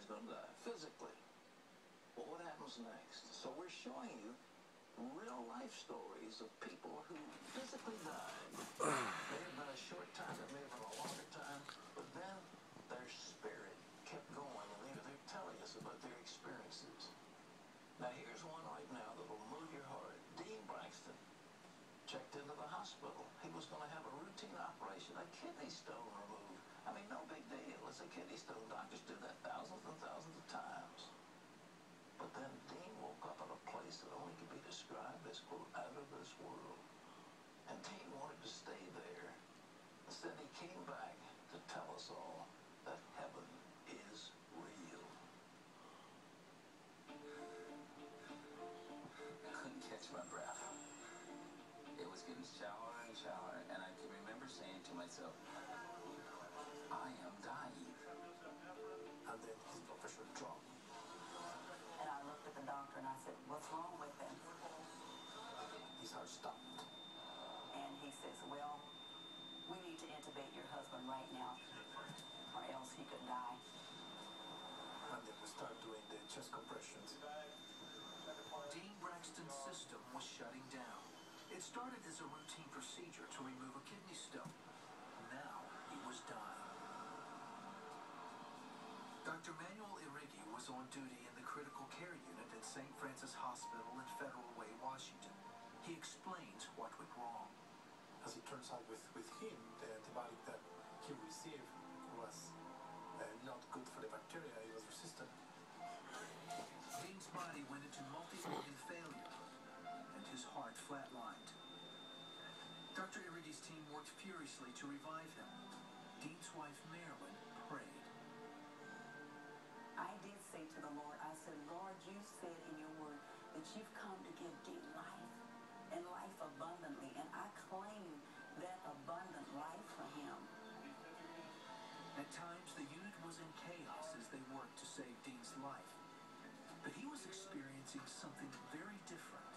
going to die, physically. Well, what happens next? So we're showing you real life stories of people who physically died. May have been a short time, it may have been a longer time, but then their spirit kept going, and they're telling us about their experiences. Now, here's one right now that will move your heart. Dean Braxton checked into the hospital. He was going to have a routine operation, a kidney stone removed. I mean, no big deal. It's a kidney stone. Doctors do that thousands and thousands of times. But then Dean woke up in a place that only could be described as, quote, out of this world. And Dean wanted to stay there. Instead, he came back to tell us all that heaven is real. I couldn't catch my breath. It was getting shallower and shallower, and I can remember saying to myself, I am dying. And then his pressure dropped. And I looked at the doctor and I said, what's wrong with him? His heart stopped. And he says, well, we need to intubate your husband right now, or else he could die. And then we started doing the chest compressions. Dean Braxton's system was shutting down. It started as a routine procedure to remove a kidney stone. Now he was dying. Dr. Manuel Irigi was on duty in the critical care unit at St. Francis Hospital in Federal Way, Washington. He explains what went wrong. As it turns out with him, the antibiotic that he received was not good for the bacteria. It was resistant. Dean's body went into multi-organ failure, and his heart flatlined. Dr. Irigi's team worked furiously to revive him. Dean's wife, Marilyn, prayed. I did say to the Lord, I said, Lord, you said in your word that you've come to give Dean life, and life abundantly, and I claim that abundant life for him. At times, the unit was in chaos as they worked to save Dean's life. But he was experiencing something very different.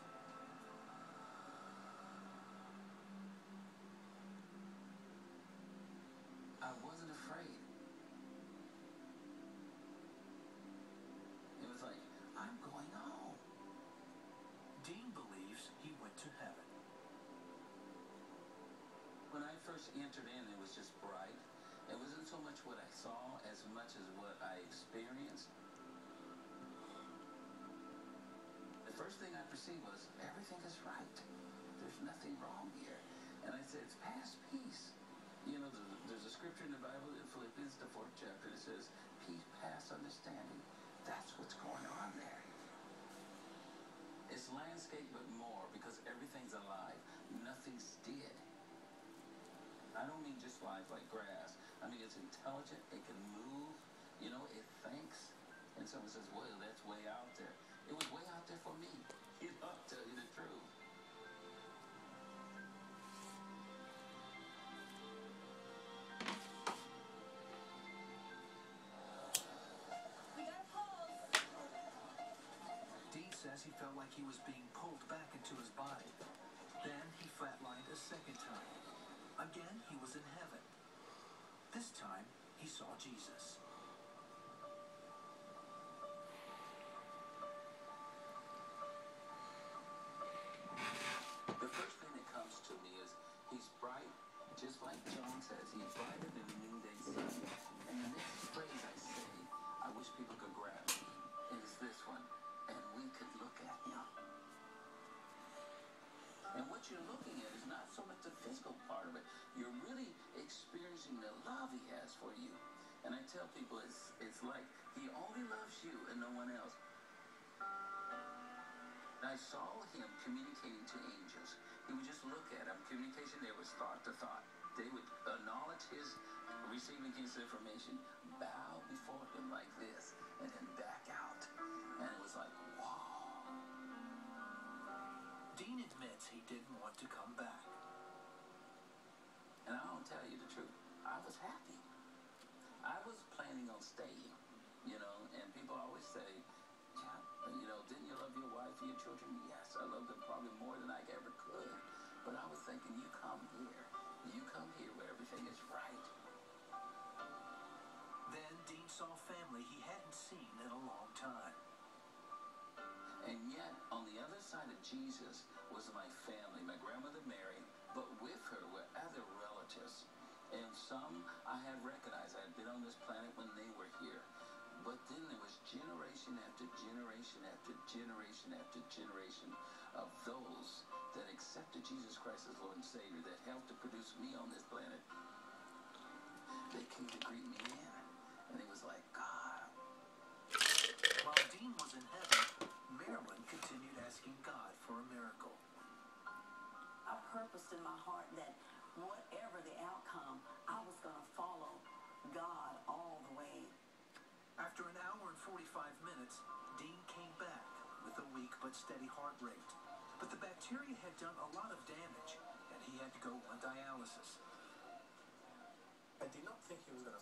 I wasn't afraid. It was like, I'm going home. Dean believes he went to heaven. When I first entered in, it was just bright. It wasn't so much what I saw as much as what I experienced. The first thing I perceived was, everything is right. There's nothing wrong here. And I said, it's past peace. You know, there's a scripture in the Bible, in Philippians, the 4th chapter, that says, peace past understanding. That's what's going on there. It's landscape, but more, because everything's alive. Nothing's dead. I don't mean just live like grass. I mean, it's intelligent, it can move, you know, it thinks. And someone says, well, that's way out there. It was way out there for me. You know, I'll tell you the truth. We got a pulse. Dean says he felt like he was being pulled back into his body. Then he flatlined a second time. Again, he was in heaven. This time, he saw Jesus. The first thing that comes to me is he's bright, just like John says. He's brighter than the noonday sun. And the next phrase I say, I wish people could grab me, is this one. And we could look at him. And what you're looking at is not so much the physical part of it. You're really experiencing the love he has for you. And I tell people it's like he only loves you and no one else. I saw him communicating to angels. He would just look at them. Communication there was thought to thought. They would acknowledge his receiving his information, bow before him like this, and then back out. And it was like, wow. Dean admits he didn't want to come back. And I'll tell you the truth, I was happy. I was planning on staying, you know, and people always say, yeah, you know, didn't you love your wife and your children? Yes, I love them probably more than I ever could. But I was thinking, you come here where everything is right. Then Dean saw saw family he hadn't seen in a long time. And yet, on the other side of Jesus was my family, my grandmother Mary, but with her were other relatives. And some I had recognized. I had been on this planet when they were here. But then there was generation after generation after generation after generation of those that accepted Jesus Christ as Lord and Savior, that helped to produce me on this planet. They came to greet me in. And it was like, God. While Dean was in heaven, Marilyn continued asking God for a miracle. I purposed in my heart that whatever the outcome, I was going to follow God all the way. After an hour and 45 minutes, Dean came back with a weak but steady heart rate. But the bacteria had done a lot of damage, and he had to go on dialysis. I did not think he was going to